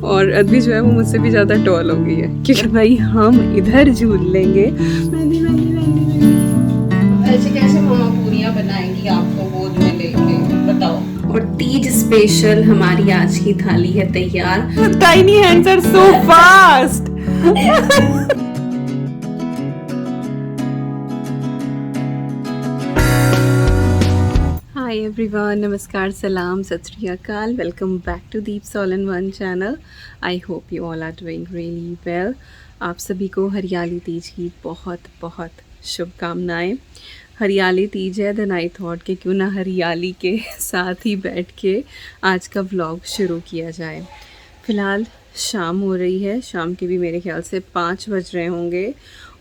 और अद्वी जो है वो मुझसे भी ज़्यादा टॉल हो गई है, क्योंकि भाई हम इधर झूल लेंगे। ऐसे कैसे मामा पूरियाँ बनाएंगी आपको गोद में लेके, बताओ। और तीज स्पेशल हमारी आज की थाली है तैयार। Tiny hands are so fast. Hi everyone, नमस्कार, सलाम, सत श्री अकाल। Welcome back to Deep's all in one channel. I hope you all are doing really well. आप सभी को हरियाली तीज की बहुत बहुत शुभकामनाएं। हरियाली तीज है, देन आई थॉट कि क्यों ना हरियाली के साथ ही बैठ के आज का व्लॉग शुरू किया जाए। फ़िलहाल शाम हो रही है, शाम के भी मेरे ख्याल से 5 बज रहे होंगे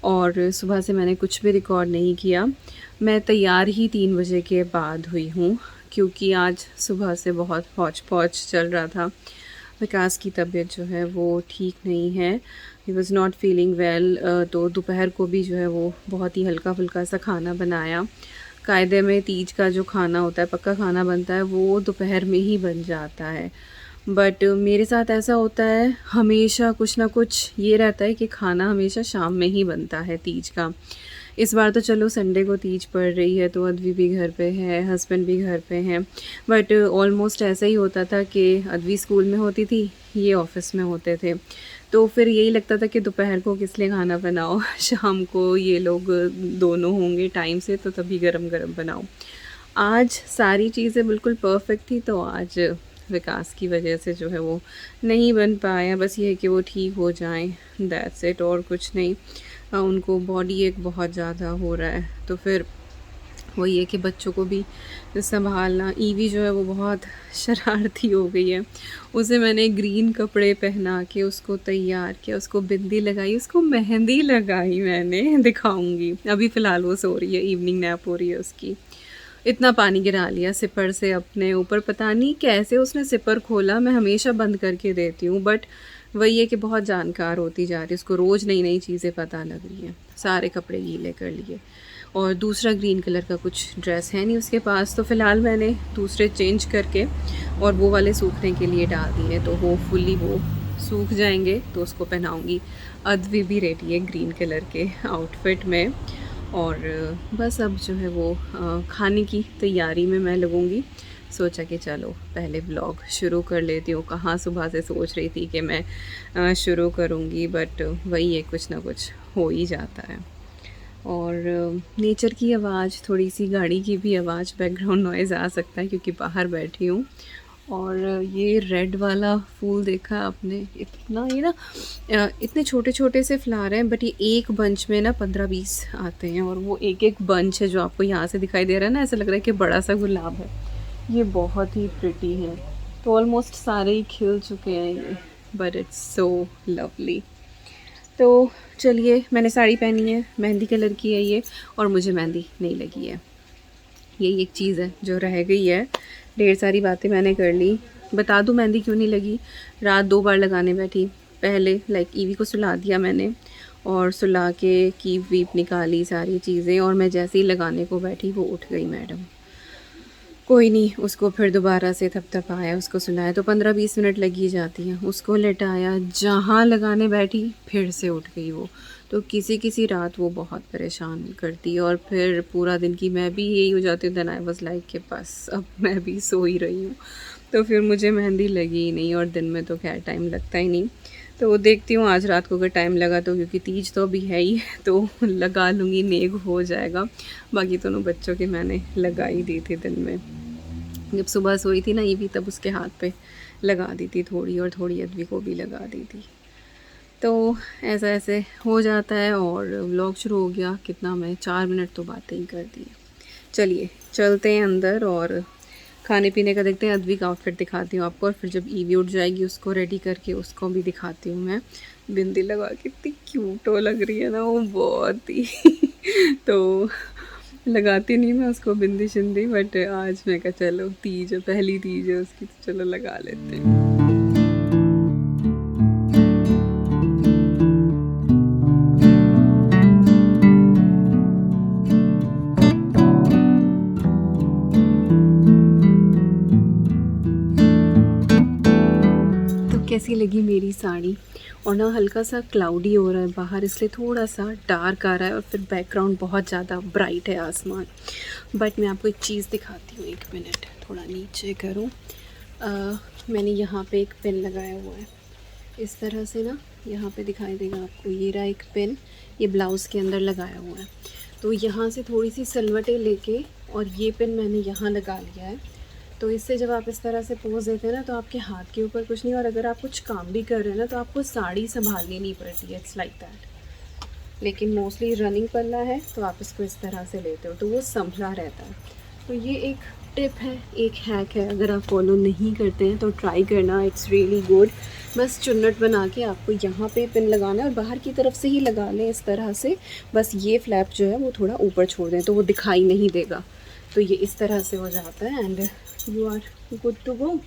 और सुबह से मैंने कुछ भी रिकॉर्ड नहीं किया। मैं तैयार ही 3 बजे के बाद हुई हूँ, क्योंकि आज सुबह से बहुत हौच पौच चल रहा था। विकास की तबीयत जो है वो ठीक नहीं है, he was not feeling well. तो दोपहर को भी जो है वो बहुत ही हल्का फुल्का सा खाना बनाया। कायदे में तीज का जो खाना होता है, पक्का खाना बनता है, वो दोपहर में ही बन जाता है। बट मेरे साथ ऐसा होता है, हमेशा कुछ ना कुछ ये रहता है कि खाना हमेशा शाम में ही बनता है तीज का। इस बार तो चलो संडे को तीज पड़ रही है तो अद्वी भी घर पे है, हस्बैंड भी घर पे हैं, बट ऑलमोस्ट ऐसा ही होता था कि अद्वी स्कूल में होती थी, ये ऑफिस में होते थे, तो फिर यही लगता था कि दोपहर को किस लिए खाना बनाओ, शाम को ये लोग दोनों होंगे टाइम से तो तभी गरम गरम बनाओ। आज सारी चीज़ें बिल्कुल परफेक्ट थी, तो आज विकास की वजह से जो है वो नहीं बन पाया। बस ये है कि वो ठीक हो जाएं, दैट्स इट, और कुछ नहीं। उनको बॉडी एक बहुत ज़्यादा हो रहा है, तो फिर वही है कि बच्चों को भी संभालना। ईवी जो है वो बहुत शरारती हो गई है, उसे मैंने ग्रीन कपड़े पहना के उसको तैयार किया, उसको बिंदी लगाई, उसको मेहंदी लगाई मैंने, दिखाऊंगी। अभी फ़िलहाल वो सो रही है, इवनिंग नैप हो रही है उसकी। इतना पानी गिरा लिया सिपर से अपने ऊपर, पता नहीं कैसे उसने सिपर खोला। मैं हमेशा बंद करके देती हूँ, बट वही है कि बहुत जानकार होती जा रही है, उसको रोज़ नई नई चीज़ें पता लग रही हैं। सारे कपड़े गीले कर लिए, और दूसरा ग्रीन कलर का कुछ ड्रेस है नहीं उसके पास, तो फ़िलहाल मैंने दूसरे चेंज करके और वो वाले सूखने के लिए डाल दिए, तो होपफुली वो सूख जाएंगे तो उसको पहनाऊँगी। अद्वी भी रेडी है ग्रीन कलर के आउटफिट में, और बस अब जो है वो खाने की तैयारी में मैं लगूँगी। सोचा कि चलो पहले ब्लॉग शुरू कर लेती हूँ। कहाँ सुबह से सोच रही थी कि मैं शुरू करूँगी, बट वही है, कुछ ना कुछ हो ही जाता है। और नेचर की आवाज़, थोड़ी सी गाड़ी की भी आवाज़, बैकग्राउंड नॉइज़ आ सकता है क्योंकि बाहर बैठी हूँ। और ये रेड वाला फूल देखा आपने, इतना ये ना इतने छोटे छोटे से फ्लावर हैं, बट ये एक बंच में ना 15-20 आते हैं, और वो एक एक बंच है जो आपको यहाँ से दिखाई दे रहा है ना, ऐसा लग रहा है कि बड़ा सा गुलाब है। ये बहुत ही प्रिटी है, तो ऑलमोस्ट सारे ही खिल चुके हैं ये, बट इट्स सो लवली। तो चलिए, मैंने साड़ी पहनी है, मेहंदी कलर की है ये, और मुझे मेहंदी नहीं लगी है। यही एक चीज़ है जो रह गई है। ढेर सारी बातें मैंने कर ली। बता दूँ मेहंदी क्यों नहीं लगी? रात 2 बार लगाने बैठी। पहले ईवी को सुला दिया मैंने, और सुला के कीप वीप निकाली सारी चीज़ें, और मैं जैसे ही लगाने को बैठी वो उठ गई मैडम। कोई नहीं, उसको फिर दोबारा से थपथपाया, उसको सुलाया, तो 15-20 मिनट लगी जाती हैं। उसको लेटाया, जहाँ लगाने बैठी फिर से उठ गई वो। तो किसी किसी रात वो बहुत परेशान करती है, और फिर पूरा दिन की मैं भी यही हो जाती हूँ। देन आई वाज लाइक कि बस अब मैं भी सो ही रही हूँ। तो फिर मुझे मेहंदी लगी ही नहीं, और दिन में तो खैर टाइम लगता ही नहीं। तो देखती हूँ आज रात को अगर टाइम लगा तो, क्योंकि तीज तो अभी है ही, तो लगा लूँगी, नेग हो जाएगा। बाकी दोनों बच्चों की मैंने लगा ही दी थी दिन में। जब सुबह सोई थी ना ये भी, तब उसके हाथ पे लगा दी थी थोड़ी, और थोड़ी अद्वी को भी लगा दी थी। तो ऐसा ऐसे हो जाता है, और व्लॉग शुरू हो गया। कितना मैं 4 मिनट तो बातें ही कर दी। चलिए चलते हैं अंदर, और खाने पीने का देखते हैं। अद्वी का आउटफिट दिखाती हूँ आपको, और फिर जब ईवी उठ जाएगी उसको रेडी करके उसको भी दिखाती हूँ मैं। बिंदी लगा कितनी क्यूट हो लग रही है ना वो, बहुत ही तो लगाती नहीं मैं उसको बिंदी शिंदी, बट आज मैं कहा चलो तीज है, पहली तीज है उसकी, तो चलो लगा लेते हैं। कैसी लगी होगी मेरी साड़ी। और ना हल्का सा क्लाउडी हो रहा है बाहर, इसलिए थोड़ा सा डार्क आ रहा है और फिर बैकग्राउंड बहुत ज़्यादा ब्राइट है आसमान। बट मैं आपको एक चीज़ दिखाती हूँ, 1 मिनट थोड़ा नीचे करूँ। मैंने यहाँ पे एक पिन लगाया हुआ है इस तरह से ना, यहाँ पे दिखाई देगा आपको, ये रहा एक पिन, ये ब्लाउज़ के अंदर लगाया हुआ है। तो यहाँ से थोड़ी सी सलवटें लेके और ये पिन मैंने यहाँ लगा लिया है। तो इससे जब आप इस तरह से पोज़ देते हैं ना, तो आपके हाथ के ऊपर कुछ नहीं, और अगर आप कुछ काम भी कर रहे हैं ना तो आपको साड़ी संभालनी नहीं पड़ती है, इट्स लाइक दैट। लेकिन मोस्टली रनिंग पल्ला है तो आप इसको इस तरह से लेते हो तो वो संभला रहता है। तो ये एक टिप है, एक हैक है, अगर आप फॉलो नहीं करते हैं तो ट्राई करना, इट्स रियली गुड। बस चुन्नट बना के आपको यहाँ पे पिन लगाना है और बाहर की तरफ से ही लगा लें इस तरह से। बस ये फ्लैप जो है वो थोड़ा ऊपर छोड़ दें तो वो दिखाई नहीं देगा। तो ये इस तरह से हो जाता है and you are good to go.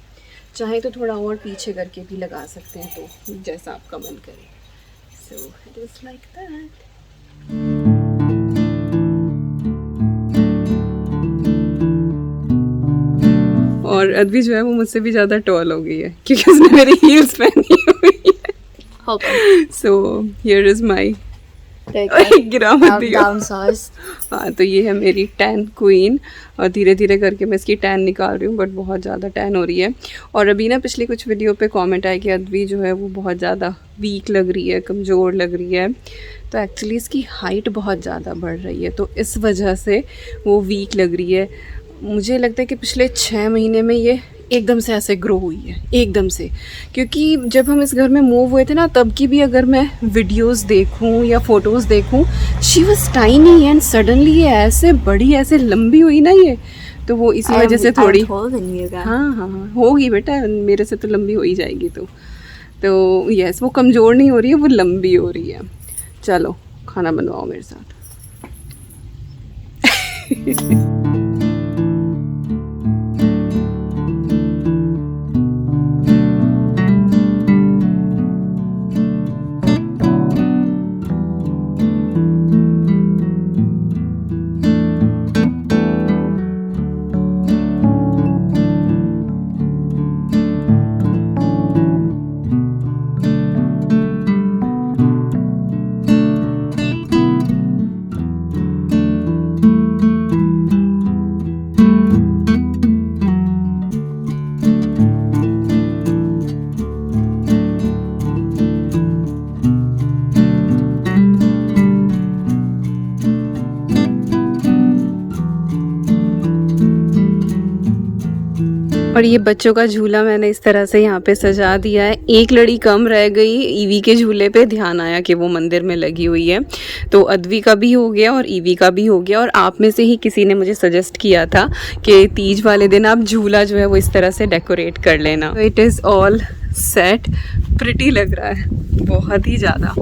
चाहे तो थोड़ा और पीछे करके भी लगा सकते हैं, तो जैसा आपका मन करे। So it is like that. और अद्वी जो है वो मुझसे भी ज़्यादा टॉल हो गई है क्योंकि उसने मेरी हील्स पहनी हुई है। सो हियर इज़ माई गिरा मत दियो। हाँ, तो ये है मेरी टैन क्वीन और धीरे धीरे करके मैं इसकी टैन निकाल रही हूँ, बट बहुत ज़्यादा टैन हो रही है। और अभी ना पिछली कुछ वीडियो पे कमेंट आया कि अद्वी जो है वो बहुत ज़्यादा वीक लग रही है, कमज़ोर लग रही है। तो एक्चुअली इसकी हाइट बहुत ज़्यादा बढ़ रही है तो इस वजह से वो वीक लग रही है। मुझे लगता है कि पिछले 6 महीने में ये एकदम से ऐसे ग्रो हुई है, एकदम से। क्योंकि जब हम इस घर में मूव हुए थे ना, तब की भी अगर मैं वीडियोस देखूं या फोटोज़ देखूं, she was tiny and suddenly ये ऐसे बड़ी, ऐसे लंबी हुई ना ये। तो वो इसी वजह से थोड़ी, हाँ होगी बेटा, मेरे से तो लंबी हो ही जाएगी। तो यस, वो कमज़ोर नहीं हो रही है, वो लंबी हो रही है। चलो खाना बनवाओ मेरे साथ। और ये बच्चों का झूला मैंने इस तरह से यहाँ पे सजा दिया है। एक लड़ी कम रह गई, ईवी के झूले पे ध्यान आया कि वो मंदिर में लगी हुई है। तो अद्वी का भी हो गया और ईवी का भी हो गया। और आप में से ही किसी ने मुझे सजेस्ट किया था कि तीज वाले दिन आप झूला जो है वो इस तरह से डेकोरेट कर लेना। It is all set, pretty लग रहा है बहुत ही ज़्यादा।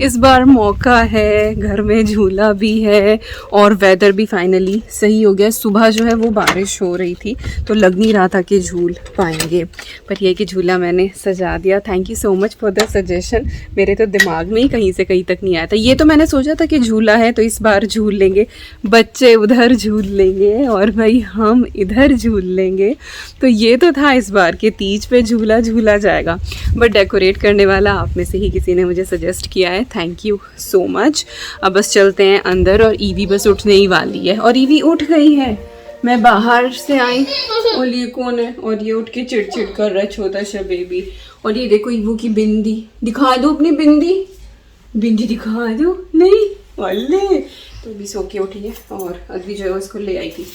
इस बार मौका है, घर में झूला भी है और वेदर भी फाइनली सही हो गया। सुबह जो है वो बारिश हो रही थी तो लग नहीं रहा था कि झूल पाएंगे, पर यह कि झूला मैंने सजा दिया। Thank you so much for the suggestion. मेरे तो दिमाग में ही कहीं से कहीं तक नहीं आया था। ये तो मैंने सोचा था कि झूला है तो इस बार झूल लेंगे, बच्चे उधर झूल लेंगे और भाई हम इधर झूल लेंगे। तो ये तो था इस बार कि तीज पे झूला झूला जाएगा, बट डेकोरेट करने वाला आप में से ही किसी ने मुझे सजेस्ट किया है। Thank you so much. अब बस चलते हैं अंदर और ईवी बस उठने ही वाली है। और ईवी उठ गई है, मैं बाहर से आई और ये कौन है, और ये उठ के चिड़चिड़ कर रहा है, छोटा सा बेबी। और ये देखो ईवू की बिंदी, दिखा दो अपनी बिंदी, बिंदी दिखा दो। नहीं अल्ले, तो भी सो के उठी है। और अद्वी जो है उसको ले आई थी,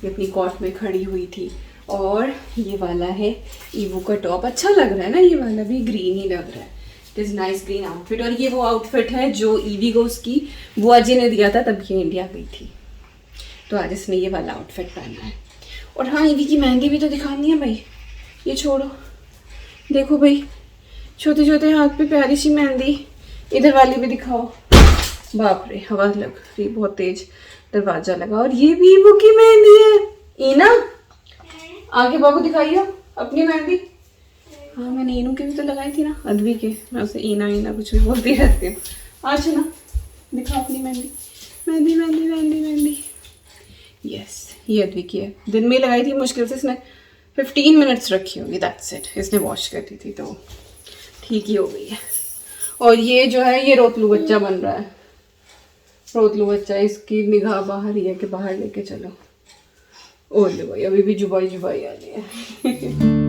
ये अपनी कॉट में खड़ी हुई थी। और ये वाला है ईवू का टॉप, अच्छा लग रहा है ना, ये वाला भी ग्रीन ही लग रहा है। It is nice green outfit. और ये वो आउटफिट है जो ईवी को उसकी बुआ जी ने दिया था तब ये इंडिया गई थी, तो आज इसने ये वाला आउटफिट पहना है। और हाँ, ईवी की मेहंदी भी तो दिखानी है भाई, ये छोड़ो, देखो भाई छोटे छोटे हाथ पे प्यारी सी मेहंदी। इधर वाली भी दिखाओ। बाप रे, हवा लग रही बहुत तेज, दरवाजा लगा। और ये भी ईवू की मेहंदी है। ईना आगे बाबू दिखाइए अपनी मेहंदी। हाँ, मैंने ईनू के भी तो लगाई थी ना, अद्वी के, मैं उसे ईना ईना कुछ भी बोलती रहती हूँ। आज ना दिखाओ अपनी मेहंदी, मेहंदी मेहंदी मेहंदी मेहंदी। यस, ये अद्वी की है, दिन में लगाई थी, मुश्किल से इसने 15 मिनट्स रखी होगी, दैट्स इट। इसने वॉश कर दी थी तो ठीक ही हो गई है। और ये जो है ये रोतलू बच्चा बन रहा है, रोतलू बच्चा, इसकी निगाह बाहर ही है कि बाहर लेके चलो। ओले भाई अभी भी जुबाई जुबाई आ रही है।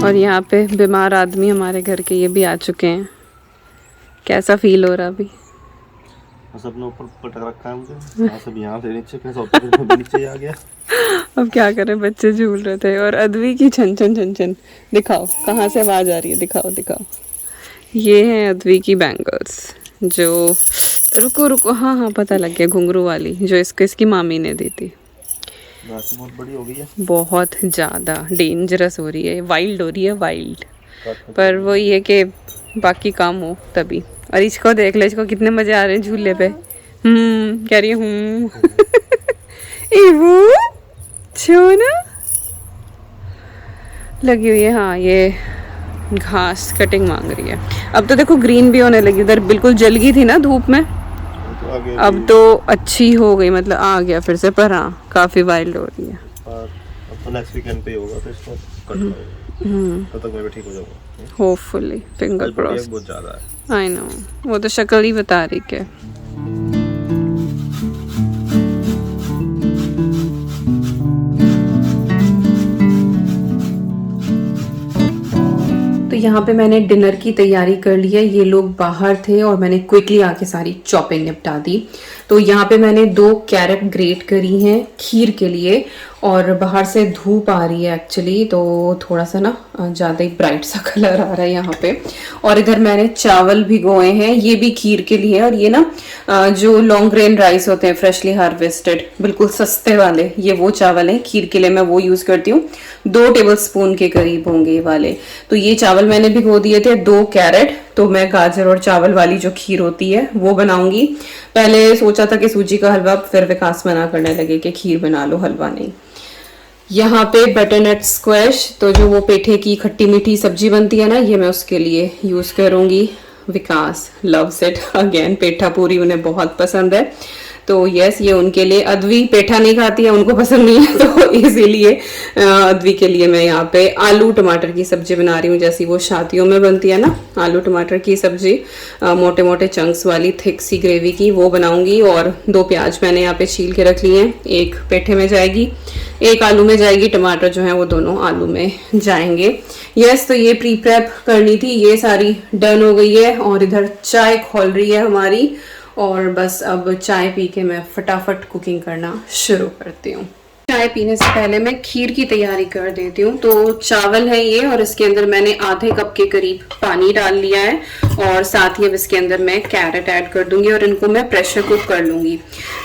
और यहाँ पे बीमार आदमी हमारे घर के ये भी आ चुके हैं। कैसा फील हो रहा अभी? सबने ऊपर पटक रखा है मुझे, सब यहाँ से नीचे कैसे नीचे आ गया। अब क्या करें, बच्चे झूल रहे थे और अदवी की छन छन छन छन। दिखाओ कहाँ से आवाज़ आ रही है, दिखाओ दिखाओ। ये हैं अदवी की बैंगल्स जो, रुको रुको, हाँ हाँ पता लग गया, घुंघरू वाली जो इसकी मामी ने दी थी। बहुत बड़ी हो गई है, बहुत ज़्यादा डेंजरस हो रही है, वाइल्ड हो रही है, वाइल्ड। पर वो ये कि बाकी काम हो तभी। और इसको देख ले, इसको कितने मज़े आ रहे हैं झूले पे। कह रही हूँ छोना लगी हुई है। हाँ ये घास कटिंग मांग रही है। अब तो देखो ग्रीन भी होने लगी, उधर बिल्कुल जल गई थी ना धूप में, अब तो अच्छी हो गई, मतलब आ गया फिर से। पर हाँ काफी वाइल्ड हो रही है। अब तो नेक्स्ट वीकेंड पे होगा तो इसको कट करूंगा, तब तक मैं भी ठीक हो जाऊंगा होपफुली, फिंगर क्रॉस। बहुत ज्यादा है, आई नो, वो तो शक्ल ही बता रही है। तो यहाँ पे मैंने डिनर की तैयारी कर ली है। ये लोग बाहर थे और मैंने क्विकली आके सारी चॉपिंग निपटा दी। तो यहाँ पे मैंने 2 कैरेट ग्रेट करी हैं खीर के लिए, और बाहर से धूप आ रही है एक्चुअली, तो थोड़ा सा ना ज़्यादा ही ब्राइट सा कलर आ रहा है यहाँ पे। और इधर मैंने चावल भिगोए हैं, ये भी खीर के लिए। और ये ना जो लॉन्ग ग्रेन राइस होते हैं फ्रेशली हार्वेस्टेड, बिल्कुल सस्ते वाले, ये वो चावल हैं खीर के लिए, मैं वो यूज़ करती हूँ। 2 टेबलस्पून के करीब होंगे ये वाले। तो ये चावल मैंने भिगो दिए थे 2 कैरेट। तो मैं गाजर और चावल वाली जो खीर होती है वो बनाऊंगी। पहले सोचा था कि सूजी का हलवा, फिर विकास मना करने लगे कि खीर बना लो, हलवा नहीं। यहाँ पे बटरनट स्क्वैश, तो जो वो पेठे की खट्टी मीठी सब्जी बनती है ना, ये मैं उसके लिए यूज करूंगी। विकास लव्स इट अगेन, पेठा पूरी उन्हें बहुत पसंद है, तो यस ये उनके लिए। अद्वी पेठा नहीं खाती है, उनको पसंद नहीं है, तो इसीलिए अद्वी के लिए मैं यहाँ पे आलू टमाटर की सब्जी बना रही हूँ, जैसी वो शादियों में बनती है ना, आलू टमाटर की सब्जी, मोटे मोटे चंक्स वाली थिक सी ग्रेवी की, वो बनाऊंगी। और 2 प्याज मैंने यहाँ पे छील के रख लिए हैं, एक पेठे में जाएगी, एक आलू में जाएगी। टमाटर जो है वो दोनों आलू में जाएंगे। यस, तो ये प्री प्रेप करनी थी, ये सारी डन हो गई है। और इधर चाय खोल रही है हमारी, और बस अब चाय पी के मैं फटाफट कुकिंग करना शुरू करती हूँ। चाय पीने से पहले मैं खीर की तैयारी कर देती हूँ। तो चावल है ये, और इसके अंदर मैंने आधे कप के करीब पानी डाल लिया है, और साथ ही अब इसके अंदर मैं कैरेट ऐड कर दूंगी और इनको मैं प्रेशर कुक कर लूंगी।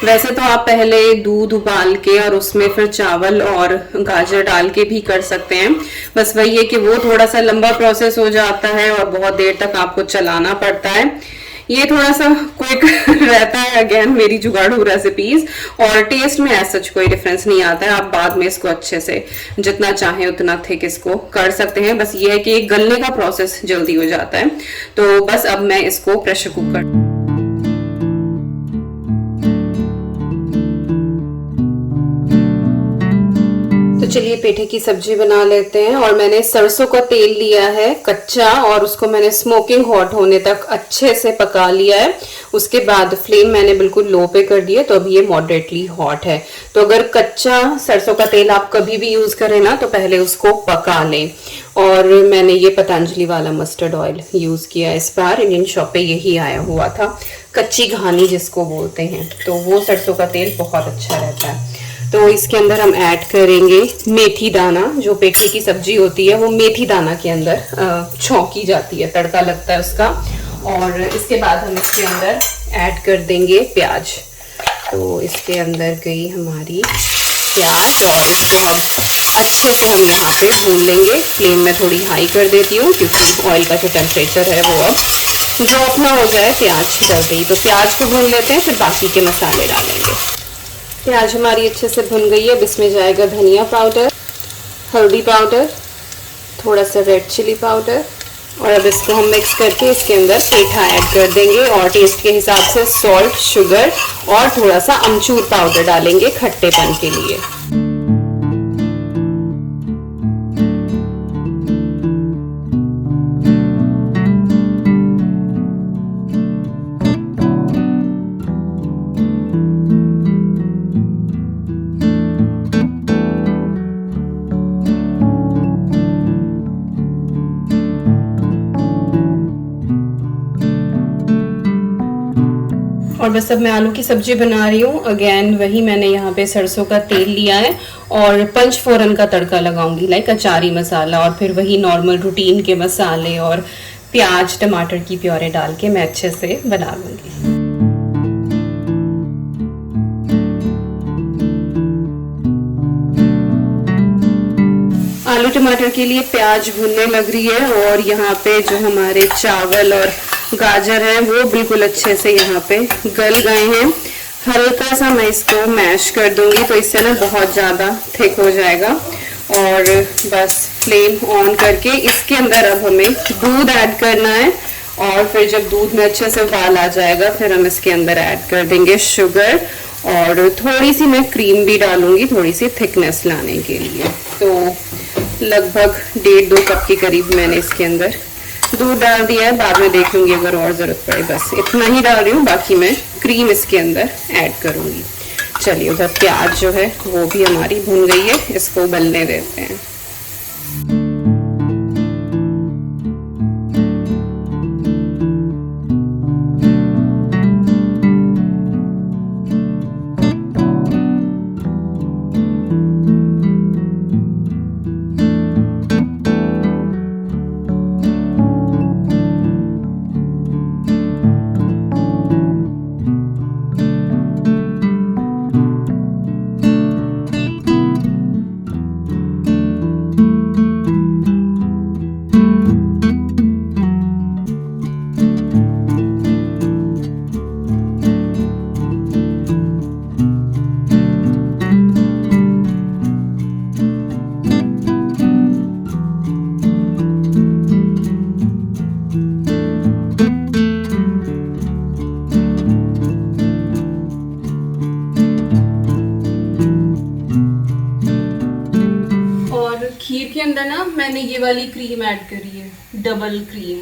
वैसे तो आप पहले दूध उबाल के और उसमें फिर चावल और गाजर डाल के भी कर सकते हैं, बस वही है कि वो थोड़ा सा लंबा प्रोसेस हो जाता है और बहुत देर तक आपको चलाना पड़ता है। ये थोड़ा सा क्विक रहता है, अगेन मेरी जुगाड़ू रेसिपीज, और टेस्ट में ऐसा कोई डिफरेंस नहीं आता है। आप बाद में इसको अच्छे से जितना चाहें उतना थिक इसको कर सकते हैं, बस ये है कि गलने का प्रोसेस जल्दी हो जाता है। तो बस अब मैं इसको प्रेशर कुक कर चलिए पेठे की सब्जी बना लेते हैं। और मैंने सरसों का तेल लिया है कच्चा, और उसको मैंने स्मोकिंग हॉट होने तक अच्छे से पका लिया है। उसके बाद फ्लेम मैंने बिल्कुल लो पे कर दिया, तो अभी ये मॉडरेटली हॉट है। तो अगर कच्चा सरसों का तेल आप कभी भी यूज करें ना, तो पहले उसको पका लें। और मैंने ये पतंजलि वाला मस्टर्ड ऑयल यूज किया इस बार, इंडियन शॉप पे यही आया हुआ था, कच्ची घानी जिसको बोलते हैं, तो वो सरसों का तेल बहुत अच्छा रहता है। तो इसके अंदर हम ऐड करेंगे मेथी दाना, जो पेठे की सब्जी होती है वो मेथी दाना के अंदर छौंकी जाती है, तड़का लगता है उसका। और इसके बाद हम इसके अंदर ऐड कर देंगे प्याज। तो इसके अंदर गई हमारी प्याज, और इसको हम अच्छे से हम यहाँ पे भून लेंगे। फ्लेम में थोड़ी हाई कर देती हूँ, क्योंकि ऑयल का जो टेम्परेचर है वो अब जो अपना हो जाए प्याज डलते ही, तो प्याज को भून लेते हैं, फिर बाकी के मसाले डालेंगे। प्याज हमारी अच्छे से भुन गई है। अब इसमें जाएगा धनिया पाउडर, हल्दी पाउडर, थोड़ा सा रेड चिली पाउडर, और अब इसको हम मिक्स करके इसके अंदर पेठा ऐड कर देंगे और टेस्ट के हिसाब से सॉल्ट, शुगर और थोड़ा सा अमचूर पाउडर डालेंगे खट्टेपन के लिए। और बस अब मैं आलू की सब्जी बना रही हूँ। अगेन वही मैंने यहाँ पे सरसों का तेल लिया है और पंचफोरन का तड़का लगाऊंगी, लाइक अचारी मसाला, और फिर वही नॉर्मल रूटीन के मसाले और प्याज टमाटर की प्योरे डाल के मैं अच्छे से बना लूँगी। आलू टमाटर के लिए प्याज भुनने लग रही है और यहाँ पे जो हमारे चावल और गाजर है वो बिल्कुल अच्छे से यहाँ पे गल गए हैं। हल्का सा मैं इसको मैश कर दूंगी तो इससे ना बहुत ज़्यादा थिक हो जाएगा। और बस फ्लेम ऑन करके इसके अंदर अब हमें दूध ऐड करना है और फिर जब दूध में अच्छे से उबाल आ जाएगा फिर हम इसके अंदर ऐड कर देंगे शुगर और थोड़ी सी मैं क्रीम भी डालूंगी थोड़ी सी थिकनेस लाने के लिए। तो लगभग 1.5-2 कप के करीब मैंने इसके अंदर दूध डाल दिया है। बाद में देख लूंगी अगर और ज़रूरत पड़े। बस इतना ही डाल रही हूँ, बाकी मैं क्रीम इसके अंदर ऐड करूँगी। चलिए उधर प्याज जो है वो भी हमारी भुन गई है, इसको उबलने देते हैं। खीर के अंदर ना मैंने ये वाली क्रीम ऐड करी है, डबल क्रीम,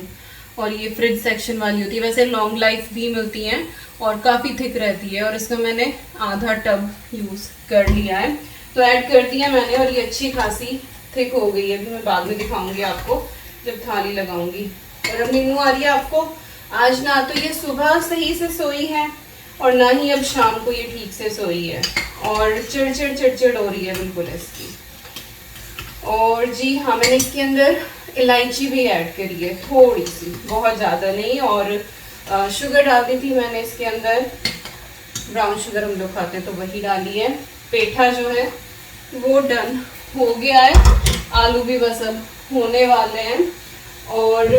और ये फ्रिज सेक्शन वाली होती है। वैसे लॉन्ग लाइफ भी मिलती हैं और काफ़ी थिक रहती है और इसका मैंने आधा टब यूज़ कर लिया है। तो ऐड कर दिया मैंने और ये अच्छी खासी थिक हो गई है। अभी मैं बाद में दिखाऊंगी आपको जब थाली लगाऊंगी। और अब नींबू आ रही है आपको। आज ना तो ये सुबह सही से सोई है और ना ही अब शाम को ये ठीक से सोई है और चिड़चिड़ हो रही है बिल्कुल इसकी। और जी हाँ, मैंने इसके अंदर इलायची भी ऐड करी है थोड़ी सी, बहुत ज़्यादा नहीं। और शुगर डाल दी थी मैंने इसके अंदर, ब्राउन शुगर हम लोग खाते हैं तो वही डाली है। पेठा जो है वो डन हो गया है, आलू भी बस अब होने वाले हैं। और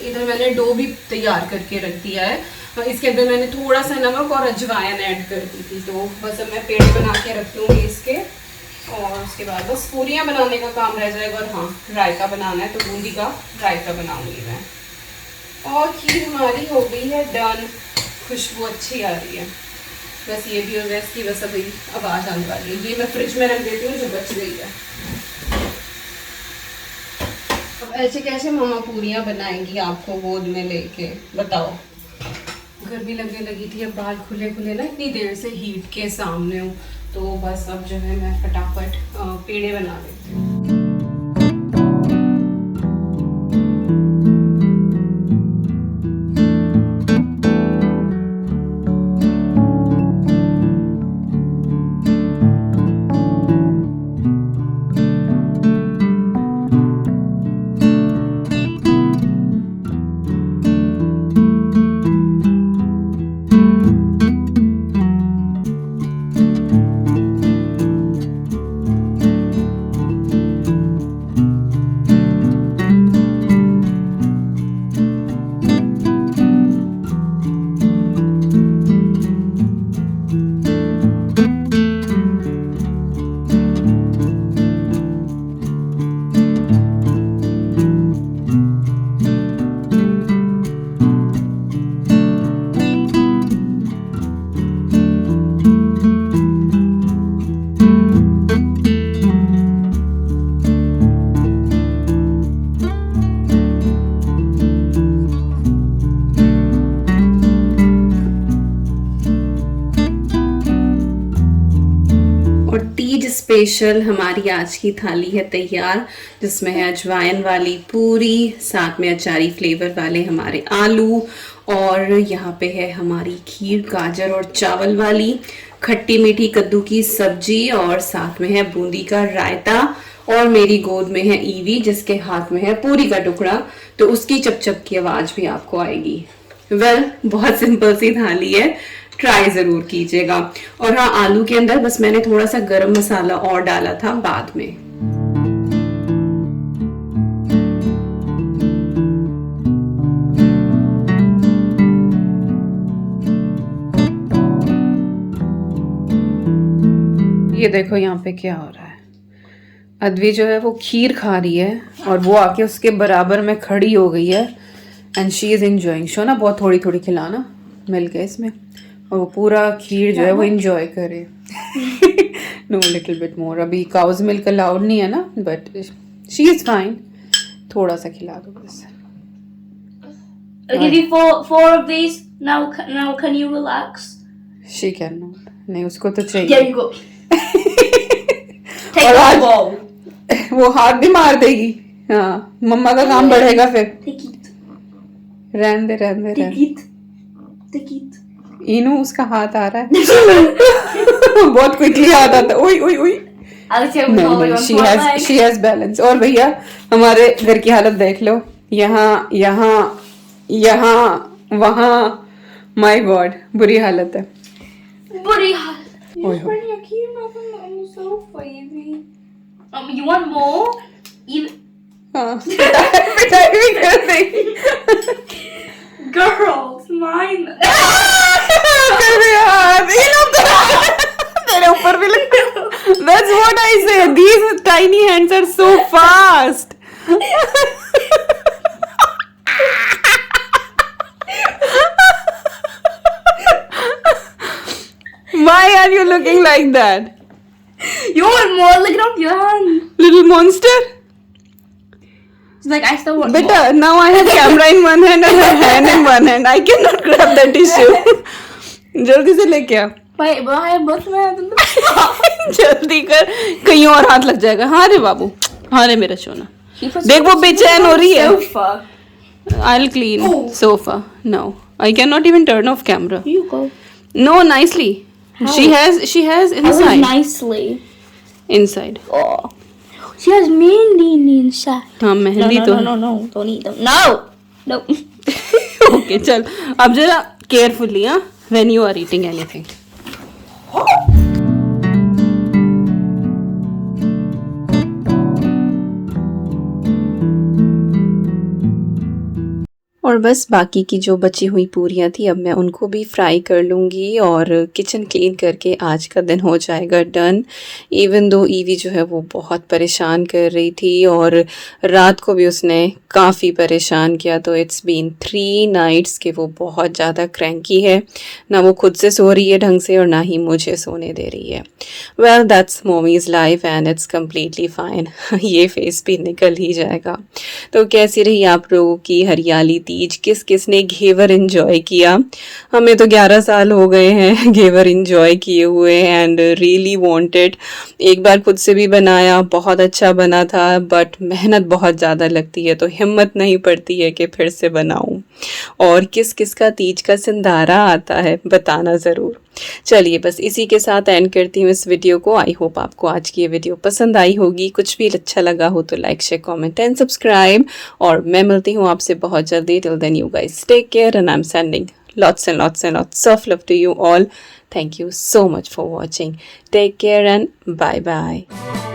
इधर मैंने डो भी तैयार करके रख दिया है। इसके अंदर मैंने थोड़ा सा नमक और अजवाइन ऐड कर दी थी। तो बस अब मैं पेड़े बना के रख लूँगी इसके और उसके बाद बस पूरियाँ बनाने का काम रह जाएगा। और हाँ, रायता बनाना है तो बूंदी का रायता बनाऊंगी मैं। और खीर हमारी हो गई है डन, खुशबू अच्छी आ रही है। बस ये भी हो गया, इसकी बस अभी आवाज़ आने वाली है। ये मैं फ्रिज में रख देती हूँ जो बच गई है। अब ऐसे कैसे मामा पूरियाँ बनाएंगी आपको गोद में लेके, बताओ। गर्मी लगने लगी थी, अब बाल खुले खुले ना इतनी देर से हीट के सामने हूँ, तो बस अब जो है मैं फटाफट पेड़े बना लेती हूँ। स्पेशल हमारी आज की थाली है तैयार, जिसमें है अजवाइन वाली पूरी, साथ में अचारी फ्लेवर वाले हमारे आलू, और यहाँ पे है हमारी खीर गाजर और चावल वाली, खट्टी मीठी कद्दू की सब्जी, और साथ में है बूंदी का रायता, और मेरी गोद में है ईवी जिसके हाथ में है पूरी का टुकड़ा, तो उसकी चपचप की आवाज भी आपको आएगी। बहुत सिंपल सी थाली है, ट्राई जरूर कीजिएगा। और हाँ, आलू के अंदर बस मैंने थोड़ा सा गरम मसाला और डाला था बाद में। ये देखो यहाँ पे क्या हो रहा है, अद्वी जो है वो खीर खा रही है और वो आके उसके बराबर में खड़ी हो गई है, and she is enjoying. Show ना, बहुत थोड़ी थोड़ी खिलाना, मिल गया इसमें, और वो पूरा खीर जो है वो एंजॉय करे। नो, लिटिल बिट मोर, अभी काउज मिल्क अलाउड नहीं है ना, बट शी इज फाइन। थोड़ा सा खिला दो बस। I'll give you four of these. Now can you relax? She can not, नहीं उसको तो चाहिए। There you go. Take और the आज ball. वो हाथ भी मार देगी। हाँ, मम्मा का काम बढ़ेगा फिर। Take it. रहने दे, रहने दे, Take रहने। it. Take it. इनू उसका हाथ आ रहा है। बहुत क्विकली हाथ आता है। ओई ओई ओई। I'll take नहीं all नहीं, on she one has leg. She has balance. और भैया हमारे घर की हालत देख लो, यहाँ यहाँ यहाँ वहाँ, माय गॉड, बुरी हालत है। Buddy, you Oi, just bring your key on the sofa, Evie. You want more? Even हाँ, पिटाई भी कर देगी। girls, mine. तेरे हाथ, ये लोग तेरे ऊपर भी लग। That's what I say. These tiny hands are so fast. Why are you looking like that? You want more? Look it up your hand. Little monster? It's like I still want Beta, more. now I have camera in one hand and a hand in one hand. I cannot grab that tissue. जल्दी से लेके आ। Wait, but I have both my hands in the जल्दी कर, कहीं और हाथ लग जाएगा। हाँ रे बाबू, हाँ रे मेरा सोना। देख वो बेचैन हो रही है। sofa. I'll clean sofa. No, I cannot even turn off camera. You go. No, nicely. She has inside. Nicely. Inside. Oh. She has mehendi inside. हाँ, मेहंदी तो। No. Don't eat them. No. Okay, चल अब जरा carefully, हाँ, when you are eating anything. और बस बाकी की जो बची हुई पूरियाँ थी, अब मैं उनको भी फ्राई कर लूँगी और किचन क्लीन करके आज का दिन हो जाएगा डन। इवन दो ईवी जो है वो बहुत परेशान कर रही थी और रात को भी उसने काफ़ी परेशान किया, तो इट्स बीन 3 नाइट्स कि वो बहुत ज़्यादा क्रैंकी है, ना वो खुद से सो रही है ढंग से और ना ही मुझे सोने दे रही है। Well, that's mommies life and it's completely fine. ये फेस भी निकल ही जाएगा। तो कैसी रही आप लोगों की हरियाली तीज? किस किस ने घेवर एंजॉय किया? हमें तो 11 साल हो गए हैं घेवर एंजॉय किए हुए एंड रियली वांटेड। एक बार खुद से भी बनाया, बहुत अच्छा बना था, बट मेहनत बहुत ज़्यादा लगती है तो हिम्मत नहीं पड़ती है कि फिर से बनाऊं। और किस किस का तीज का सिंधारा आता है बताना ज़रूर। चलिए बस इसी के साथ एंड करती हूँ इस वीडियो को। आई होप आपको आज की ये वीडियो पसंद आई होगी। कुछ भी अच्छा लगा हो तो like share comment and subscribe, और मैं मिलती हूँ आपसे बहुत जल्दी। Till then you guys take care and I'm sending lots and lots and lots of love to you all. Thank you so much for watching. Take care and bye bye.